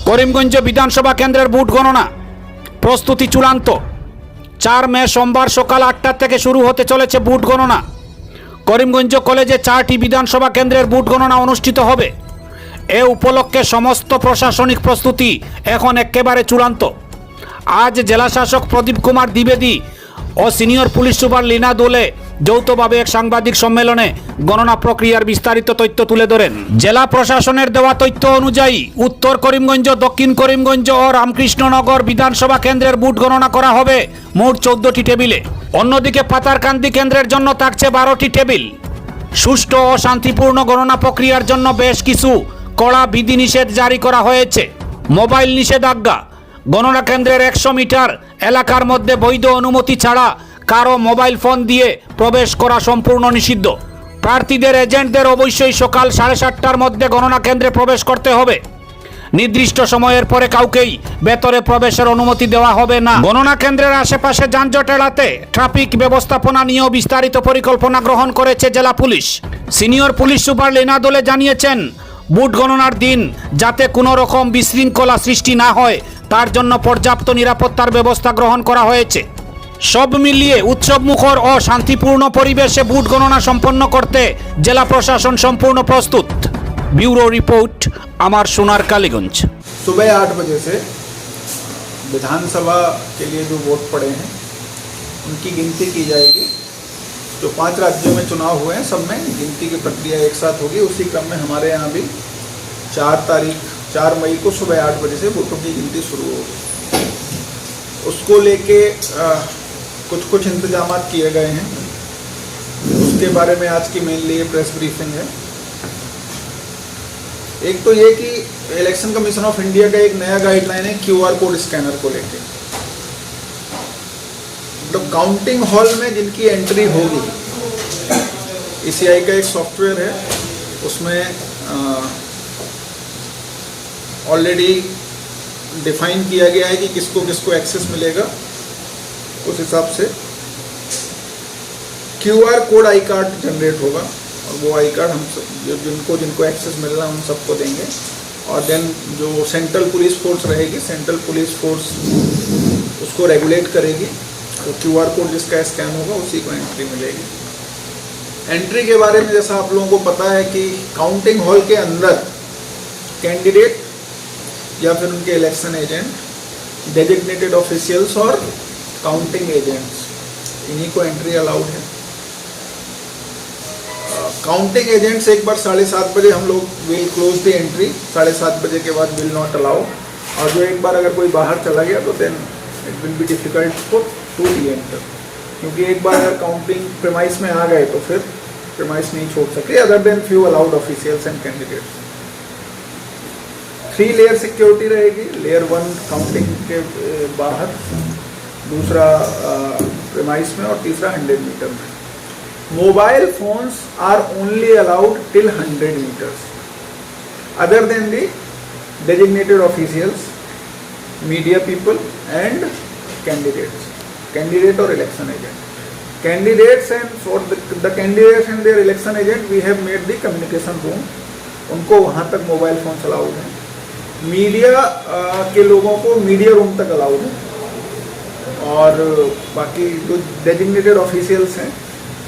করিমগঞ্জ বিধানসভা কেন্দ্রের ভোট গণনা প্রস্তুতি চূড়ান্ত। 4 মে সোমবার সকাল 8টা থেকে শুরু হতে চলেছে ভোট গণনা। করিমগঞ্জ কলেজে 4টি বিধানসভা কেন্দ্রের ভোট গণনা অনুষ্ঠিত হবে। এ উপলক্ষে সমস্ত প্রশাসনিক প্রস্তুতি এখন একেবারে চূড়ান্ত। আজ জেলা শাসক প্রদীপ কুমার দ্বিবেদী ও সিনিয়র পুলিশ সুপার লীনা দোলে যৌথভাবে এক সাংবাদিক সম্মেলনে গণনা প্রক্রিয়ার বিস্তারিত তথ্য তুলে ধরেন। জেলা প্রশাসনের দেওয়া তথ্য অনুযায়ী উত্তর করিমগঞ্জ, দক্ষিণ করিমগঞ্জ ও রামকৃষ্ণনগর বিধানসভা কেন্দ্রের ভোট গণনা করা হবে মোট 14টি টেবিলে। অন্যদিকে পাতারকান্দি কেন্দ্রের জন্য থাকছে 12টি টেবিল। সুষ্ঠু ও শান্তিপূর্ণ গণনা প্রক্রিয়ার জন্য বেশ কিছু কড়া বিধিনিষেধ জারি করা হয়েছে। মোবাইল নিষেধাজ্ঞা। গণনা কেন্দ্রের 100 মিটার এলাকার মধ্যে বৈধ অনুমতি ছাড়া কারো মোবাইল ফোন দিয়ে প্রবেশ করা সম্পূর্ণ নিষিদ্ধ। প্রার্থীদের এজেন্টদের অবশ্যই সকাল 7:30টার মধ্যে গণনা কেন্দ্রে প্রবেশ করতে হবে। নির্দিষ্ট সময়ের পরে কাউকেই ভেতরে প্রবেশের অনুমতি দেওয়া হবে না। গণনা কেন্দ্রের আশেপাশে যানজট এড়াতে ট্রাফিক ব্যবস্থাপনা নিয়েও বিস্তারিত পরিকল্পনা গ্রহণ করেছে জেলা police. Senior police super Leena দোলে জানিয়েছেন, ভোট গণনার দিন যাতে কোনো রকম বিশৃঙ্খলা সৃষ্টি না হয় তার জন্য পর্যাপ্ত নিরাপত্তার ব্যবস্থা গ্রহণ করা হয়েছে। সব মিলিয়ে উৎসবমুখর ও শান্তিপূর্ণ পরিবেশে ভোট গণনা সম্পন্ন করতে জেলা প্রশাসন সম্পূর্ণ প্রস্তুত। ब्यूरो रिपोर्ट अमर सोनार कालीगंज। सुबह 8 बजे से विधानसभा के लिए जो वोट पड़े हैं उनकी गिनती की जाएगी। जो 5 राज्यों में चुनाव हुए हैं सब में गिनती की प्रक्रिया एक साथ होगी। उसी क्रम में हमारे यहाँ भी 4 मई को सुबह 8 बजे से वोटों की गिनती शुरू होगी। उसको लेके कुछ इंतजाम किए गए हैं। उसके बारे में आज की मेनली प्रेस ब्रीफिंग है। एक तो ये कि इलेक्शन कमीशन ऑफ इंडिया का एक नया गाइडलाइन है QR कोड स्कैनर को लेके। तो काउंटिंग हॉल में जिनकी एंट्री होगी, ECI का एक सॉफ्टवेयर है, उसमें ऑलरेडी डिफाइन किया गया है कि किसको किसको एक्सेस मिलेगा। उस हिसाब से QR code I card generate होगा और वो आई कार्ड हम सब जिनको एक्सेस मिल रहा है उन सबको देंगे। और देन जो सेंट्रल पुलिस फोर्स रहेगी, सेंट्रल पुलिस फोर्स उसको रेगुलेट करेगी। तो QR कोड जिसका स्कैन होगा उसी को एंट्री मिलेगी। एंट्री के बारे में जैसा आप लोगों को पता है कि काउंटिंग हॉल के अंदर कैंडिडेट या फिर उनके इलेक्शन एजेंट, डेजिग्नेटेड ऑफिशियल्स और काउंटिंग एजेंट्स, इन्हीं को एंट्री अलाउड है। काउंटिंग एजेंट्स एक बार 7:30 बजे हम लोग विल क्लोज द एंट्री। 7:30 बजे के बाद विल नॉट अलाउ। और जो एक बार अगर कोई बाहर चला गया तो then it will be difficult for to reenter, क्योंकि एक बार अगर काउंटिंग प्रेमाइस में आ गए तो फिर प्रेमाइस नहीं छोड़ सकते other than few allowed officials and candidates. 3 layer security रहेगी। लेयर 1 काउंटिंग के बाहर, दूसरा प्रेमाइस में और तीसरा 100 मीटर में। Mobile phones are only allowed till 100 meters other than the designated officials, media people and candidate और election agent. Candidates and for the candidates and their election agent we have made the communication room, उनको वहाँ तक mobile phones allowed हैं। Media के लोगों को media room तक allowed है। और बाकी जो डेजिग्नेटेड ऑफिशियल्स हैं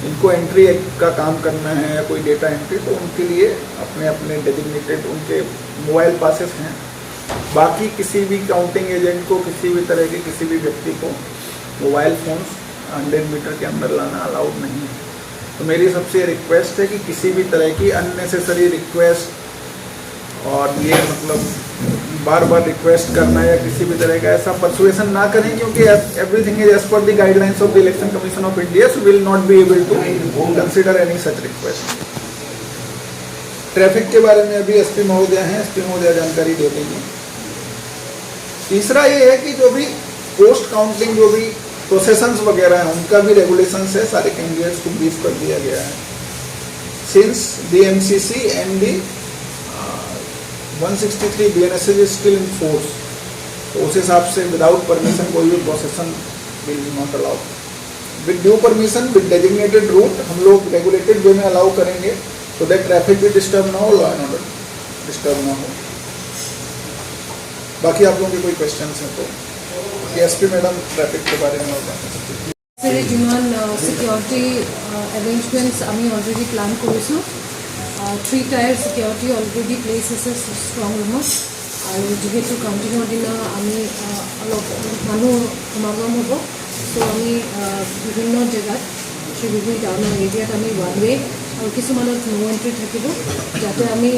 इनको एंट्री का काम करना है या कोई डेटा एंट्री, तो उनके लिए अपने अपने डेजिग्नेटेड उनके मोबाइल पासेस हैं। बाकी किसी भी काउंटिंग एजेंट को, किसी भी तरह के किसी भी व्यक्ति को मोबाइल फोन्स 100 मीटर के अंदर लाना अलाउड नहीं है। तो मेरी सबसे रिक्वेस्ट है कि किसी भी तरह की अननेसेसरी रिक्वेस्ट और ये मतलब बार बार रिक्वेस्ट करना या किसी भी तरह का ऐसा परसुएशन ना करें, क्योंकि everything is as per the guidelines of the election commission of India, so will not be able to consider any such request. Traffic के बारे में अभी एसपी महोदय हैं, एसपी महोदय जानकारी दे देंगे। तीसरा ये है कि जो भी पोस्ट काउंटिंग जो भी प्रोसेसन्स वगैरह हैं उनका भी रेगुलेशंस है, सारे कैंडिडेट्स को ब्रीफ कर दिया गया है। Since the MCC and the 163 BNSS is still in force, तो उस हिसाब से विदाउट परमिशन कोई भी procession will not allow. With due permission, with designated route हम लोग रेगुलेटेड वे में अलाउ करेंगे, तो दैट ट्रैफिक भी डिस्टर्ब ना हो, लॉ एंड ऑर्डर डिस्टर्ब ना हो। बाकी आप लोगों के कोई क्वेश्चन हैं तो एसपी मैडम ट्रैफिक के बारे में और बात कर सकते हैं। There is security arrangements আমি already plan কৰিছোঁ 3-tier security already place আছে strong room আৰু যেহেতু কাউন্টিঙৰ দিনা আমি অলপ মানুহ সমাগম হ'ব তো আমি বিভিন্ন জেগাত বিভিন্ন টাউনৰ এৰিয়াত আমি ওৱান ৱে আৰু কিছুমানত নো এণ্ট্ৰি থাকিব যাতে আমি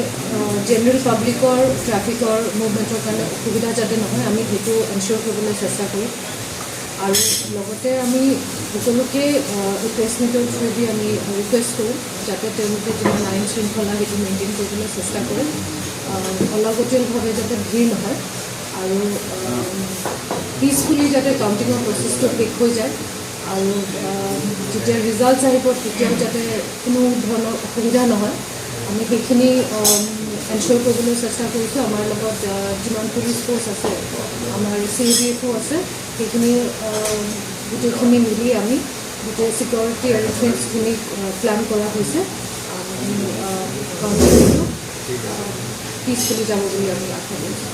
জেনেৰেল পাব্লিকৰ ট্ৰাফিকৰ মুভমেণ্টৰ কাৰণে অসুবিধা যাতে নহয় আমি সেইটো এনচিয়'ৰ কৰিবলৈ চেষ্টা কৰিম আৰু লগতে আমি সকলোকে প্ৰেছ মিটৰ থ্ৰুদি আমি ৰিকুৱেষ্ট কৰোঁ যাতে তেওঁলোকে যিমান আইন শৃংখলা সেইটো মেইনটেইন কৰিবলৈ চেষ্টা কৰে অলাগতীয়ালভাৱে যাতে ভিৰ নহয় আৰু পিচফুলি যাতে কাউণ্টিঙৰ প্ৰচেছটো শেষ হৈ যায় আৰু যেতিয়া ৰিজাল্টছ আহিব তেতিয়াও যাতে কোনো ধৰণৰ অসুবিধা নহয় আমি সেইখিনি এনচিয়'ৰ কৰিবলৈ চেষ্টা কৰিছোঁ আমাৰ লগত যিমান পুলিচ ফ'ৰ্চ আছে আমাৰ CADF আছে সেইখিনি গোটেইখিনি মিলি আমি গোটেই ছিকিউৰিটি এৰেঞ্জমেণ্টছখিনি প্লেন কৰা হৈছে কাউণ্টিংটো পিছফুলি যাব বুলি আমি আশা কৰিছোঁ